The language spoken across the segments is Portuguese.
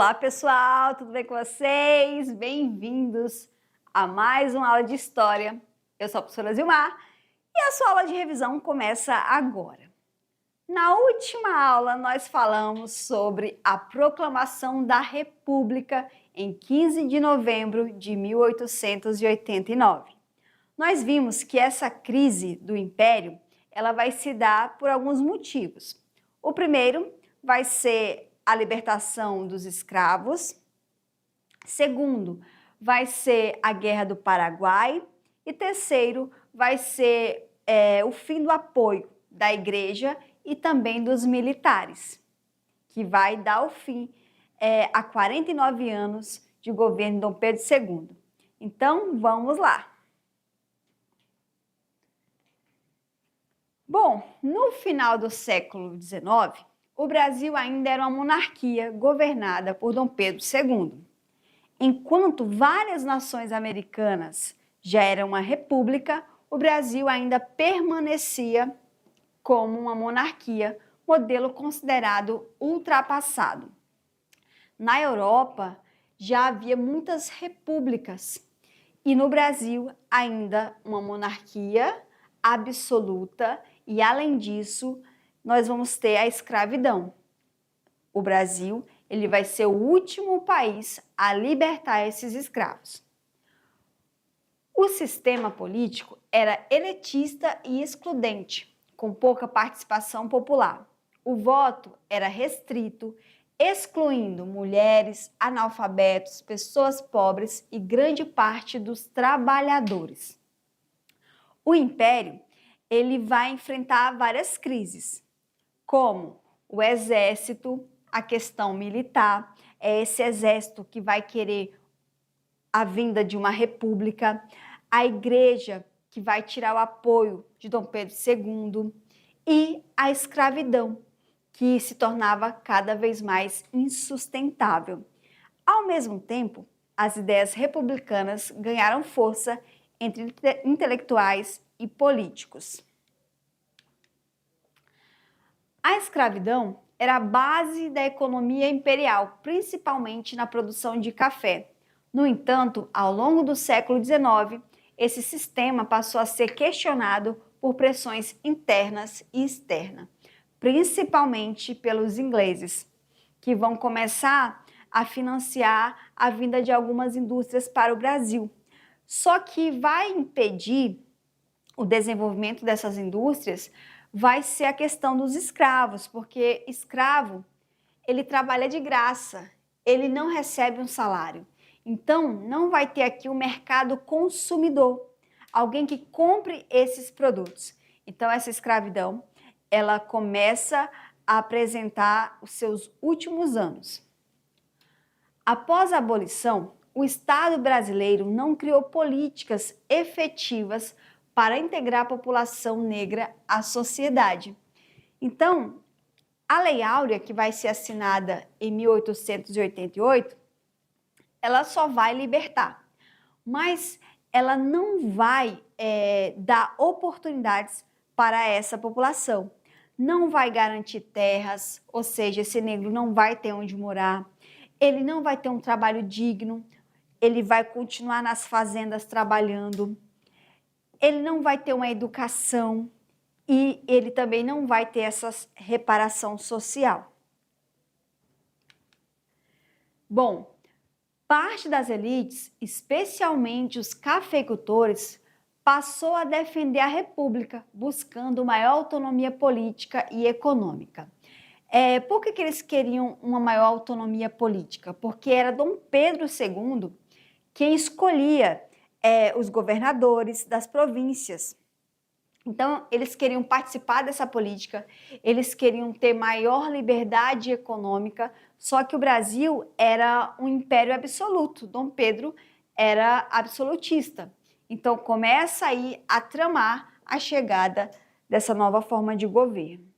Olá pessoal, tudo bem com vocês? Bem-vindos a mais uma aula de História. Eu sou a professora Zilmar e a sua aula de revisão começa agora. Na última aula nós falamos sobre a proclamação da República em 15 de novembro de 1889. Nós vimos que essa crise do Império ela vai se dar por alguns motivos. O primeiro vai ser a libertação dos escravos. Segundo, vai ser a Guerra do Paraguai. E terceiro, vai ser o fim do apoio da igreja e também dos militares, que vai dar o fim a 49 anos de governo de Dom Pedro II. Então, vamos lá. Bom, no final do século XIX, o Brasil ainda era uma monarquia governada por Dom Pedro II. Enquanto várias nações americanas já eram uma república, o Brasil ainda permanecia como uma monarquia, modelo considerado ultrapassado. Na Europa, já havia muitas repúblicas e no Brasil ainda uma monarquia absoluta e, além disso, nós vamos ter a escravidão. O Brasil ele vai ser o último país a libertar esses escravos. O sistema político era elitista e excludente, com pouca participação popular. O voto era restrito, excluindo mulheres, analfabetos, pessoas pobres e grande parte dos trabalhadores. O Império ele vai enfrentar várias crises, como o exército, a questão militar, é esse exército que vai querer a vinda de uma república, a igreja que vai tirar o apoio de Dom Pedro II e a escravidão, que se tornava cada vez mais insustentável. Ao mesmo tempo, as ideias republicanas ganharam força entre intelectuais e políticos. A escravidão era a base da economia imperial, principalmente na produção de café. No entanto, ao longo do século XIX, esse sistema passou a ser questionado por pressões internas e externas, principalmente pelos ingleses, que vão começar a financiar a vinda de algumas indústrias para o Brasil. Só que vai impedir o desenvolvimento dessas indústrias vai ser a questão dos escravos, porque escravo, ele trabalha de graça, ele não recebe um salário. Então, não vai ter aqui o mercado consumidor, alguém que compre esses produtos. Então, essa escravidão, ela começa a apresentar os seus últimos anos. Após a abolição, o Estado brasileiro não criou políticas efetivas para integrar a população negra à sociedade. Então, a Lei Áurea, que vai ser assinada em 1888, ela só vai libertar, mas ela não vai dar oportunidades para essa população. Não vai garantir terras, ou seja, esse negro não vai ter onde morar, ele não vai ter um trabalho digno, ele vai continuar nas fazendas trabalhando, ele não vai ter uma educação e ele também não vai ter essa reparação social. Bom, parte das elites, especialmente os cafeicultores, passou a defender a República, buscando maior autonomia política e econômica. Por que eles queriam uma maior autonomia política? Porque era Dom Pedro II quem escolhia os governadores das províncias. Então, eles queriam participar dessa política, eles queriam ter maior liberdade econômica, só que o Brasil era um império absoluto, Dom Pedro era absolutista. Então, começa aí a tramar a chegada dessa nova forma de governo.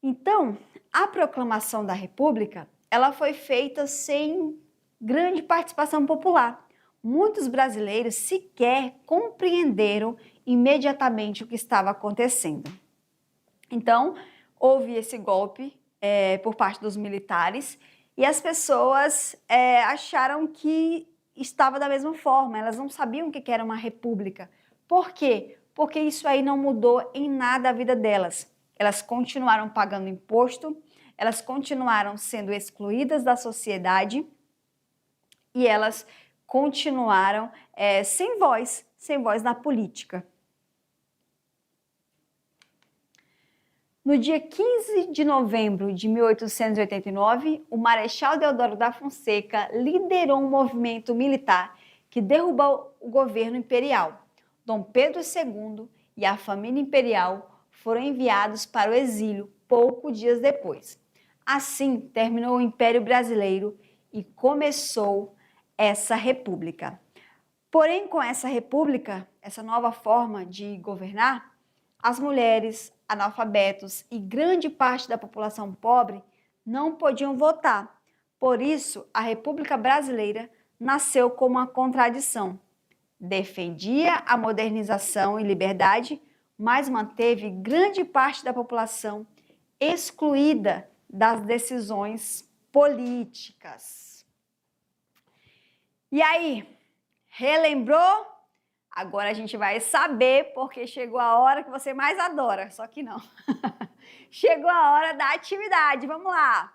Então, a proclamação da República, ela foi feita sem grande participação popular. Muitos brasileiros sequer compreenderam imediatamente o que estava acontecendo. Então, houve esse golpe por parte dos militares e as pessoas acharam que estava da mesma forma, elas não sabiam o que era uma república. Por quê? Porque isso aí não mudou em nada a vida delas. Elas continuaram pagando imposto, elas continuaram sendo excluídas da sociedade e elas continuaram sem voz na política. No dia 15 de novembro de 1889, o Marechal Deodoro da Fonseca liderou um movimento militar que derrubou o governo imperial. Dom Pedro II e a família imperial foram enviados para o exílio poucos dias depois. Assim, terminou o Império Brasileiro e começou essa república. Porém, com essa república, essa nova forma de governar, as mulheres, analfabetos e grande parte da população pobre não podiam votar. Por isso, a República Brasileira nasceu como uma contradição. Defendia a modernização e liberdade, mas manteve grande parte da população excluída das decisões políticas. E aí, relembrou? Agora a gente vai saber porque chegou a hora que você mais adora, só que não. Chegou a hora da atividade, vamos lá!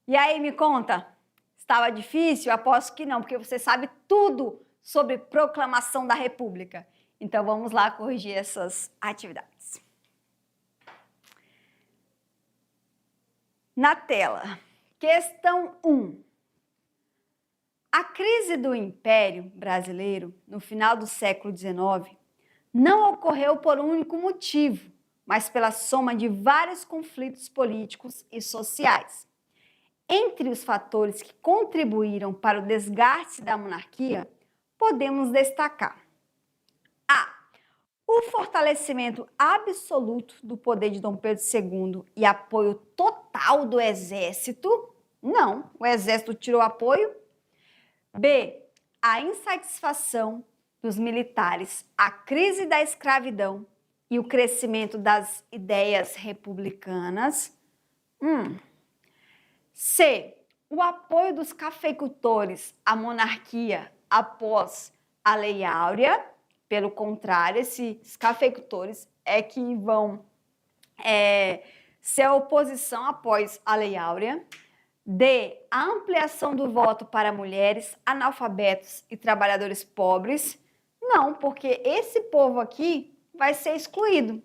E aí, me conta, estava difícil? Aposto que não, porque você sabe tudo sobre proclamação da República. Então vamos lá corrigir essas atividades. Na tela, questão 1. A crise do Império Brasileiro no final do século XIX não ocorreu por um único motivo, mas pela soma de vários conflitos políticos e sociais. Entre os fatores que contribuíram para o desgaste da monarquia, podemos destacar: A. O fortalecimento absoluto do poder de Dom Pedro II e apoio total do exército. Não, o exército tirou apoio. B. A insatisfação dos militares, a crise da escravidão e o crescimento das ideias republicanas. C. O apoio dos cafeicultores à monarquia após a Lei Áurea. Pelo contrário, esses cafeicultores é que vão ser a oposição após a Lei Áurea. D. A ampliação do voto para mulheres, analfabetos e trabalhadores pobres. Não, porque esse povo aqui vai ser excluído.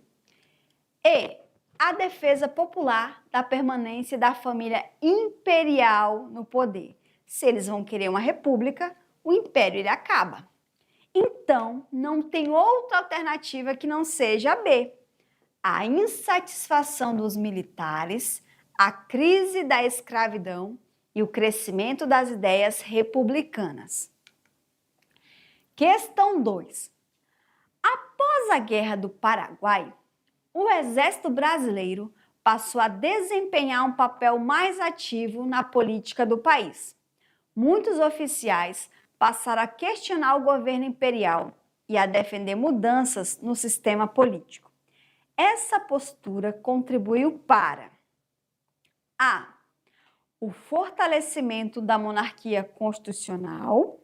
E. A defesa popular da permanência da família imperial no poder. Se eles vão querer uma república, o império ele acaba. Então, não tem outra alternativa que não seja a B. A insatisfação dos militares, a crise da escravidão e o crescimento das ideias republicanas. Questão 2. Após a Guerra do Paraguai, o Exército Brasileiro passou a desempenhar um papel mais ativo na política do país. Muitos oficiais passaram a questionar o governo imperial e a defender mudanças no sistema político. Essa postura contribuiu para: A. O fortalecimento da monarquia constitucional,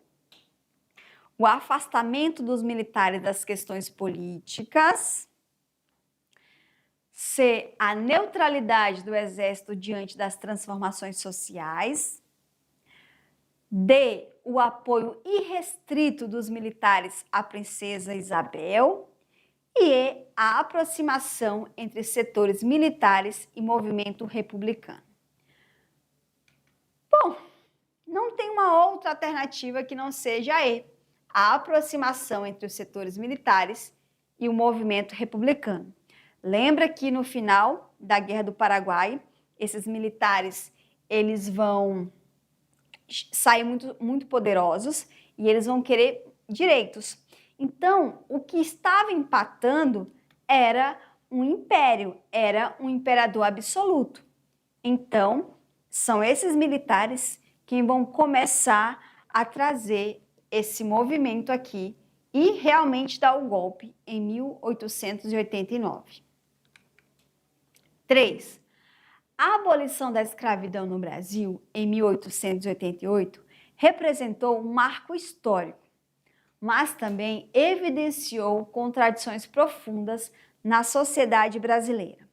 o afastamento dos militares das questões políticas. C. A neutralidade do exército diante das transformações sociais. D. O apoio irrestrito dos militares à princesa Isabel. E E. A aproximação entre setores militares e movimento republicano. Bom, não tem uma outra alternativa que não seja E. A aproximação entre os setores militares e o movimento republicano. Lembra que no final da Guerra do Paraguai, esses militares eles vão sair muito poderosos e eles vão querer direitos. Então, o que estava empatando era um império, era um imperador absoluto. Então, são esses militares que vão começar a trazer esse movimento aqui e realmente dar o golpe em 1889. 3. A abolição da escravidão no Brasil, em 1888, representou um marco histórico, mas também evidenciou contradições profundas na sociedade brasileira.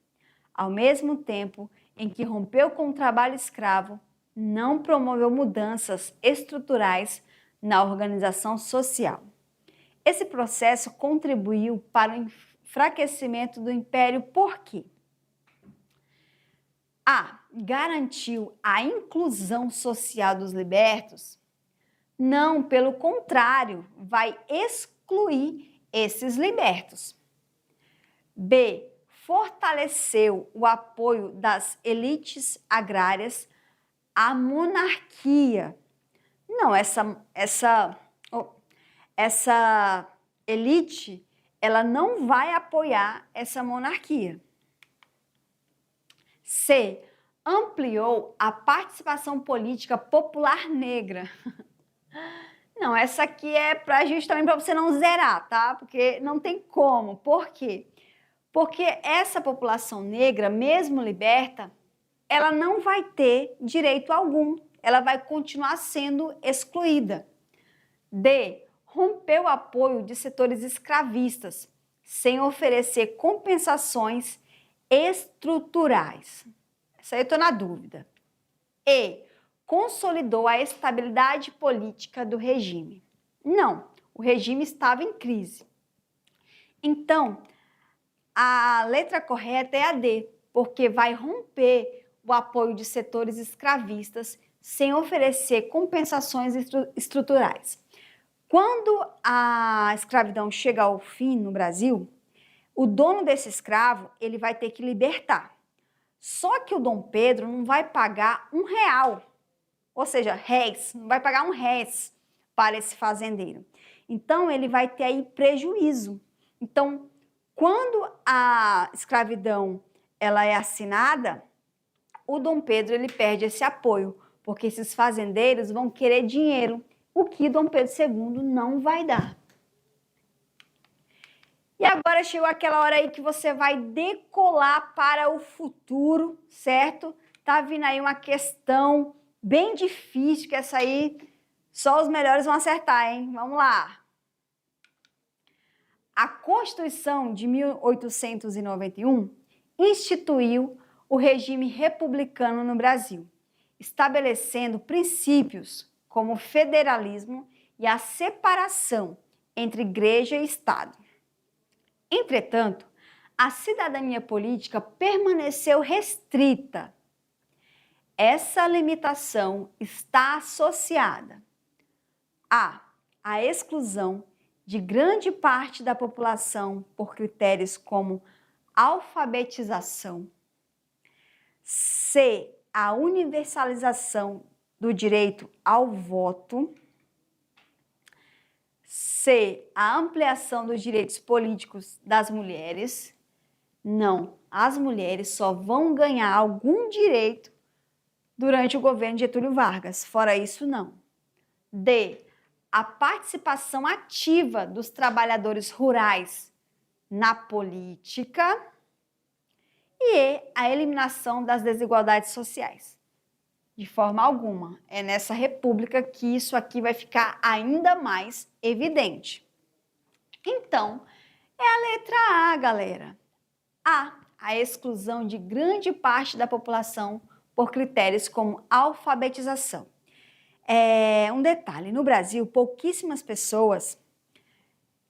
Ao mesmo tempo em que rompeu com o trabalho escravo, não promoveu mudanças estruturais na organização social. Esse processo contribuiu para o enfraquecimento do Império por quê? A. Garantiu a inclusão social dos libertos? Não, pelo contrário, vai excluir esses libertos. B. Fortaleceu o apoio das elites agrárias à monarquia. Não, essa elite, ela não vai apoiar essa monarquia. C. Ampliou a participação política popular negra. Não, essa aqui é justamente para você não zerar, tá? Porque não tem como. Por quê? Porque essa população negra, mesmo liberta, ela não vai ter direito algum. Ela vai continuar sendo excluída. D. Rompeu o apoio de setores escravistas, sem oferecer compensações estruturais. Essa aí eu estou na dúvida. E. Consolidou a estabilidade política do regime. Não, o regime estava em crise. Então, a letra correta é a D, porque vai romper o apoio de setores escravistas sem oferecer compensações estruturais. Quando a escravidão chega ao fim no Brasil, o dono desse escravo ele vai ter que libertar. Só que o Dom Pedro não vai pagar R$1, ou seja, réis, não vai pagar R$1 para esse fazendeiro. Então, ele vai ter aí prejuízo. Então, quando a escravidão ela é assinada, o Dom Pedro ele perde esse apoio, porque esses fazendeiros vão querer dinheiro, o que Dom Pedro II não vai dar. E agora chegou aquela hora aí que você vai decolar para o futuro, certo? Tá vindo aí uma questão bem difícil, que essa aí só os melhores vão acertar, hein? Vamos lá. A Constituição de 1891 instituiu o regime republicano no Brasil, estabelecendo princípios como o federalismo e a separação entre igreja e Estado. Entretanto, a cidadania política permaneceu restrita. Essa limitação está associada à exclusão de grande parte da população por critérios como alfabetização, C, a universalização do direito ao voto, C, a ampliação dos direitos políticos das mulheres. Não, as mulheres só vão ganhar algum direito durante o governo de Getúlio Vargas, fora isso não. D, a participação ativa dos trabalhadores rurais na política e E, a eliminação das desigualdades sociais. De forma alguma, é nessa república que isso aqui vai ficar ainda mais evidente. Então, é a letra A, galera. A exclusão de grande parte da população por critérios como alfabetização. Um detalhe, no Brasil, pouquíssimas pessoas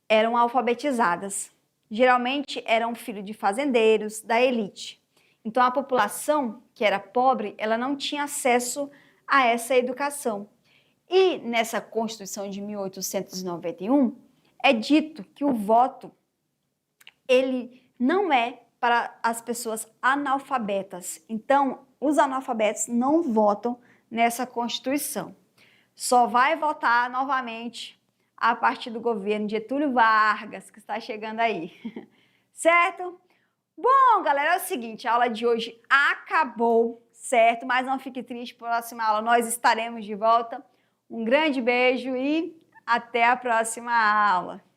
eram alfabetizadas. Geralmente eram filhos de fazendeiros, da elite. Então a população que era pobre, ela não tinha acesso a essa educação. E nessa Constituição de 1891, é dito que o voto, ele não é para as pessoas analfabetas. Então, os analfabetos não votam nessa Constituição. Só vai votar novamente a partir do governo de Getúlio Vargas, que está chegando aí. Certo? Bom, galera, é o seguinte, a aula de hoje acabou, certo? Mas não fique triste, próxima aula nós estaremos de volta. Um grande beijo e Até a próxima aula!